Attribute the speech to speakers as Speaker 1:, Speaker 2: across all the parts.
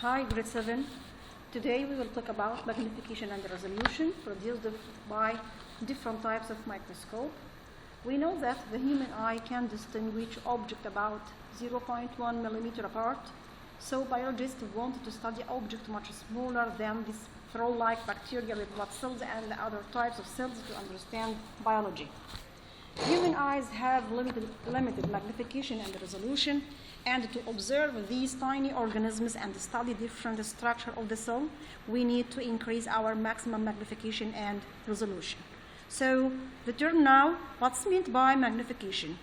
Speaker 1: Hi, grade 7. Today we will talk about magnification and resolution produced by different types of microscope. We know that the human eye can distinguish objects about 0.1 millimeter apart. So biologists wanted to study objects much smaller than this throw-like bacteria with blood cells and other types of cells to understand biology. Human eyes have limited magnification and resolution, and to observe these tiny organisms and study different structure of the cell, we need to increase our maximum magnification and resolution. So the term now, what's meant by magnification?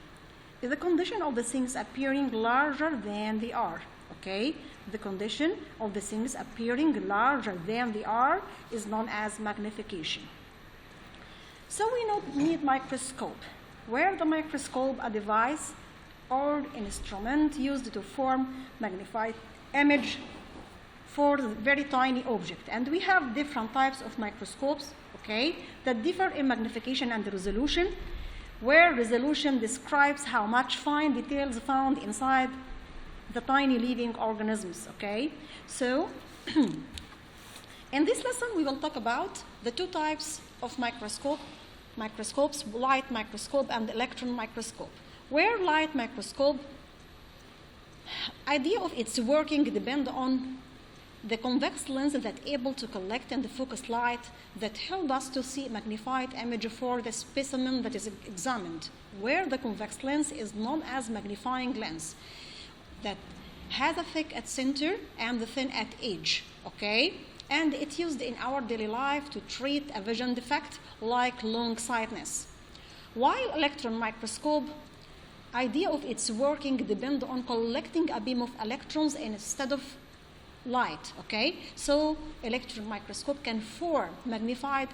Speaker 1: Is the condition of the things appearing larger than they are. Okay? The condition of the things appearing larger than they are is known as magnification. So we need microscope, where the microscope a device or instrument used to form magnified image for very tiny object. And we have different types of microscopes, okay, that differ in magnification and resolution, where resolution describes how much fine details found inside the tiny living organisms, okay? So in this lesson we will talk about the two types of microscopes, light microscope and electron microscope. Where light microscope, idea of its working depend on the convex lens that able to collect and focus light that help us to see magnified image for the specimen that is examined, where the convex lens is known as magnifying lens that has a thick at center and the thin at edge, okay? And it's used in our daily life to treat a vision defect like long-sightedness. While electron microscope, idea of its working depend on collecting a beam of electrons instead of light, okay? So electron microscope can form magnified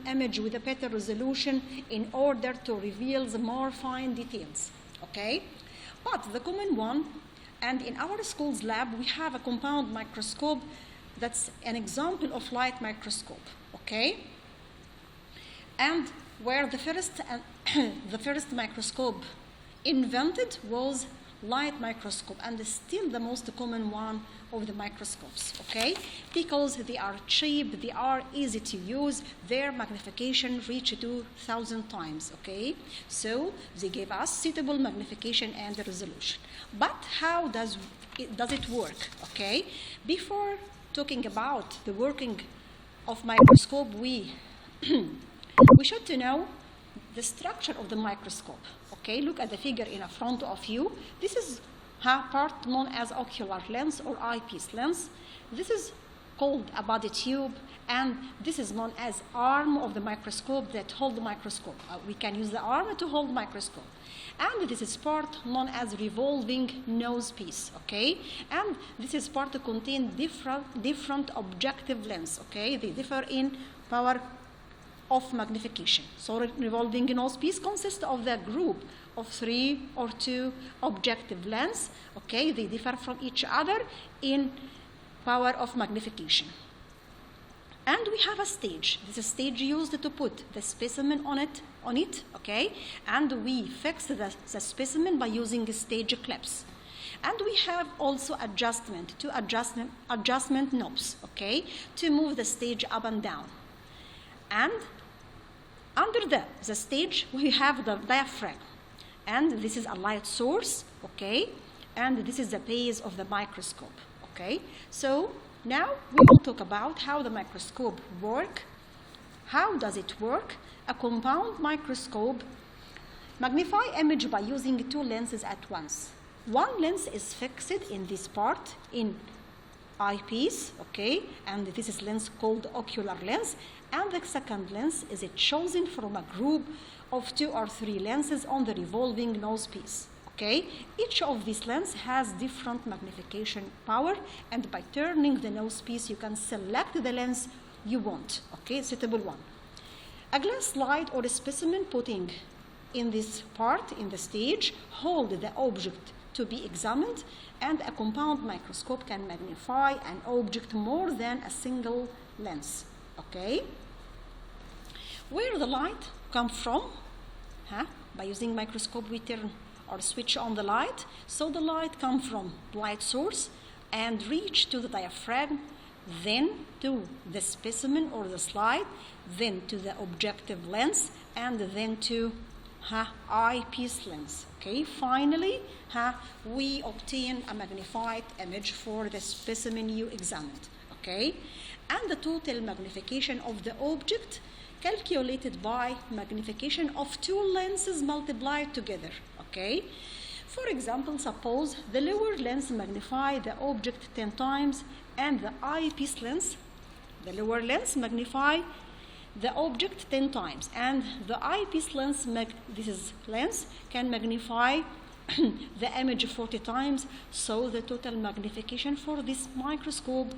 Speaker 1: image with a better resolution in order to reveal the more fine details, okay? But the common one, and in our school's lab we have a compound microscope that's an example of light microscope, okay? And where the first microscope invented was light microscope, and is still the most common one of the microscopes, okay? Because they are cheap, they are easy to use, their magnification reach 2,000 times, okay? So they give us suitable magnification and resolution. But how does it work, okay? Before talking about the working of microscope, we should to know the structure of the microscope. Okay, look at the figure in front of you. This is a part known as ocular lens or eyepiece lens. This is called a body tube, and this is known as arm of the microscope that hold the microscope. We can use the arm to hold microscope. And this is part known as revolving nose piece, okay? And this is part to contain different objective lens, okay? They differ in power of magnification. So revolving nose piece consists of the group of 3 or 2 objective lens, okay? They differ from each other in power of magnification. And we have a stage. This is a stage used to put the specimen on it, okay? And we fix the specimen by using stage clips. And we have also adjustment knobs, okay? To move the stage up and down. And under the stage, we have the diaphragm. And this is a light source, okay? And this is the base of the microscope, okay? So now we will talk about how the microscope works. How does it work? A compound microscope magnify image by using 2 lenses at once. One lens is fixed in this part, in eyepiece, okay? And this is lens called ocular lens. And the second lens is chosen from a group of 2 or 3 lenses on the revolving nose piece, okay? Each of these lenses has different magnification power, and by turning the nose piece, you can select the lens you want, okay? Suitable one. A glass slide or a specimen putting in this part, in the stage, hold the object to be examined, and a compound microscope can magnify an object more than a single lens, okay? Where the light comes from, by using microscope we turn or switch on the light, so the light comes from light source, and reach to the diaphragm, then to the specimen or the slide, then to the objective lens, and then to eyepiece lens. Okay, finally, we obtain a magnified image for the specimen you examined. Okay, and the total magnification of the object calculated by magnification of two lenses multiplied together. Okay, for example, suppose the lower lens magnify the object 10 times and the eyepiece lens, the lower lens magnify the object 10 times, and the eyepiece lens, lens can magnify the image 40 times. So the total magnification for this microscope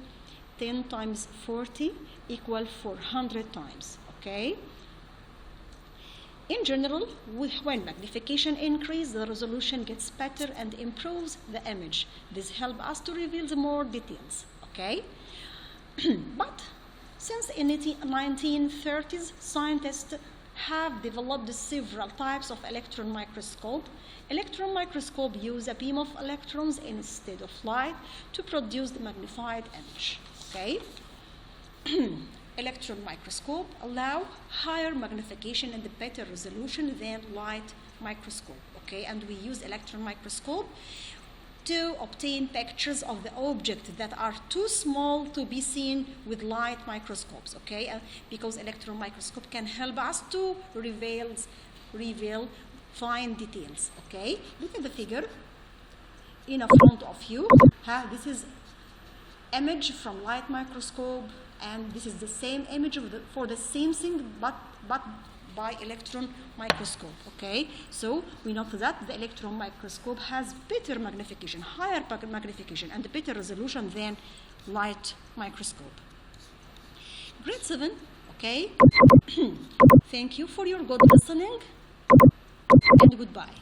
Speaker 1: 10 times 40 equal 400 times. Okay. In general, when magnification increases, the resolution gets better and improves the image. This helps us to reveal the more details. Okay. But since in the 1930s, scientists have developed several types of electron microscope. Electron microscope use a beam of electrons instead of light to produce the magnified image. Okay. Electron microscope allow higher magnification and better resolution than light microscope. Okay, and we use electron microscope to obtain pictures of the object that are too small to be seen with light microscopes. Okay, because electron microscope can help us to reveal fine details. Okay, look at the figure in front of you. This is image from light microscope, and this is the same image for the same thing, but by electron microscope. Okay, so we know that the electron microscope has better magnification, higher magnification, and better resolution than light microscope. Grade 7. Okay. Thank you for your good listening, and goodbye.